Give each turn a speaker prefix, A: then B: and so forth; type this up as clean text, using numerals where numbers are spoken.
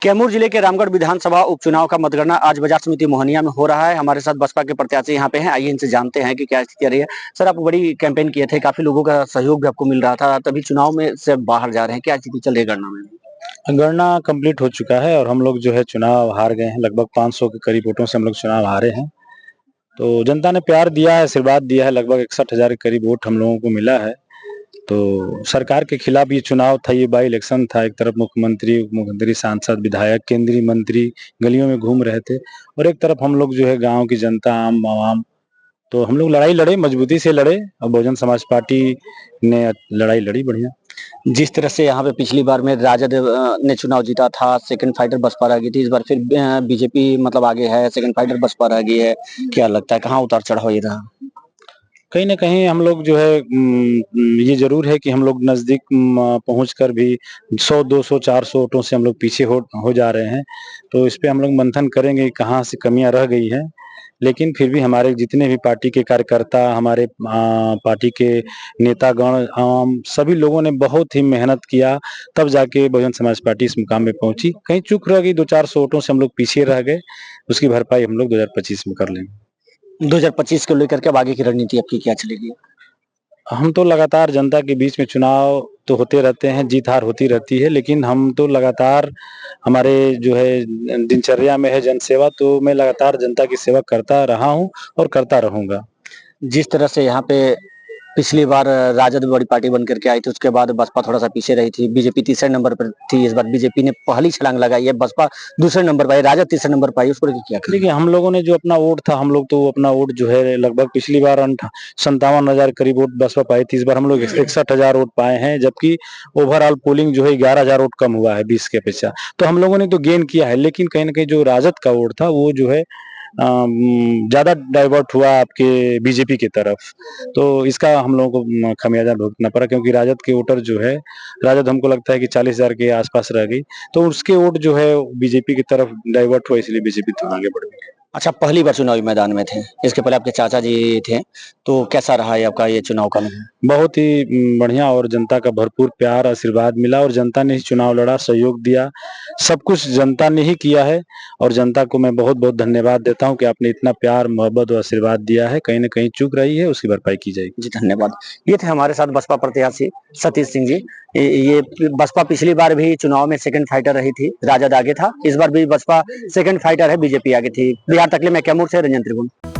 A: कैमूर जिले के रामगढ़ विधानसभा उपचुनाव का मतगणना आज बाजार समिति मोहनिया में हो रहा है। हमारे साथ बसपा के प्रत्याशी यहाँ पे हैं, आइए इनसे जानते हैं कि क्या स्थिति रही है। सर, आप बड़ी कैंपेन किए थे, काफी लोगों का सहयोग भी आपको मिल रहा था, तभी चुनाव में से बाहर जा रहे हैं, क्या स्थिति चल रही है गणना में?
B: गणना कंप्लीट हो चुका है और हम लोग जो है चुनाव हार गए हैं। लगभग 500 के करीब वोटों से हम लोग चुनाव हारे हैं। तो जनता ने प्यार दिया है, आशीर्वाद दिया है। लगभग 61,000 के करीब वोट हम लोगों को मिला है। तो सरकार के खिलाफ ये चुनाव था, ये बाई इलेक्शन था। एक तरफ मुख्यमंत्री, उप मुख्यमंत्री, सांसद, विधायक, केंद्रीय मंत्री गलियों में घूम रहे थे और एक तरफ हम लोग जो है गांव की जनता, आम आवाम। तो हम लोग लड़ाई लड़े, मजबूती से लड़े और बहुजन समाज पार्टी ने लड़ाई लड़ी बढ़िया।
A: जिस तरह से यहाँ पे पिछली बार में राजद ने चुनाव जीता था, सेकंड फाइटर बसपा रह गई थी, इस बार फिर बीजेपी मतलब आगे है, सेकंड फाइटर बसपा रह गई है, क्या लगता है कहाँ उतार चढ़ाव ये रहा?
B: कहीं न कहीं हम लोग जो है ये ज़रूर है कि हम लोग नज़दीक पहुँच कर भी 100, 200, 400 वोटों से हम लोग पीछे हो जा रहे हैं। तो इस पे हम लोग मंथन करेंगे कि कहाँ से कमियाँ रह गई हैं। लेकिन फिर भी हमारे जितने भी पार्टी के कार्यकर्ता, हमारे पार्टी के नेतागण, सभी लोगों ने बहुत ही मेहनत किया, तब जाके बहुजन समाज पार्टी इस मुकाम में पहुँची। कहीं चूक रह गई, 200-400 वोटों से हम लोग पीछे रह गए, उसकी भरपाई हम लोग 2025 में कर लेंगे।
A: 2025 को लेकर के अब आगे की रणनीति आपकी क्या चलेगी?
B: हम तो लगातार जनता के बीच में चुनाव तो होते रहते हैं, जीत-हार होती रहती है, लेकिन हम तो लगातार हमारे जो है दिनचर्या में है जनसेवा, तो मैं लगातार जनता की सेवा करता रहा हूँ और करता रहूँगा।
A: जिस तरह से यहाँ पे पिछली बार राजद बड़ी पार्टी बन करके आई थी, उसके बाद बसपा थोड़ा सा पीछे रही थी, बीजेपी तीसरे नंबर पर थी, इस बार बीजेपी ने पहली छलांग लगाई है, बसपा दूसरे नंबर पर आई, राजद तीसरे नंबर पर आई, उसको लेकर क्या कहेंगे?
B: देखिए, हम लोगों ने जो अपना वोट था, हम लोग तो अपना वोट जो है लगभग पिछली बार 57,000 करीब वोट बसपा पाई थी। इस बार हम लोग 61,000 वोट पाए हैं, जबकि ओवरऑल पोलिंग जो है 11,000 वोट कम हुआ है 20 की अपेक्षा। तो हम लोगों ने तो गेन किया है, लेकिन कहीं न कहीं जो राजद का वोट था, वो जो है ज़्यादा डाइवर्ट हुआ आपके बीजेपी की तरफ। तो इसका हम लोगों को खमियाजा भुगतना पड़ा, क्योंकि राजद के वोटर जो है, राजद हमको लगता है कि 40,000 के आस-पास रह गई। तो उसके वोट जो है बीजेपी की तरफ डाइवर्ट हुआ, इसलिए बीजेपी थोड़ा आगे बढ़ गई।
A: अच्छा, पहली बार चुनावी मैदान में थे, इसके पहले आपके चाचा जी थे, तो कैसा रहा है आपका ये चुनाव का अनुभव?
B: बहुत ही बढ़िया और जनता का भरपूर प्यार, आशीर्वाद मिला और जनता ने ही चुनाव लड़ा, सहयोग दिया। सब कुछ जनता ने ही किया है और जनता को मैं बहुत-बहुत धन्यवाद देता हूँ कि आपने इतना प्यार, मोहब्बत और आशीर्वाद दिया है। कहीं न कहीं चूक रही है, उसकी भरपाई की जाएगी।
A: जी, धन्यवाद। ये थे हमारे साथ बसपा प्रत्याशी सतीश सिंह जी। ये बसपा पिछली बार भी चुनाव में सेकंड फाइटर रही थी, राजद आगे था, इस बार भी बसपा सेकंड फाइटर है, बीजेपी आगे थी। बिहार तकलीफ में कैमूर से रंजन त्रिभुवन।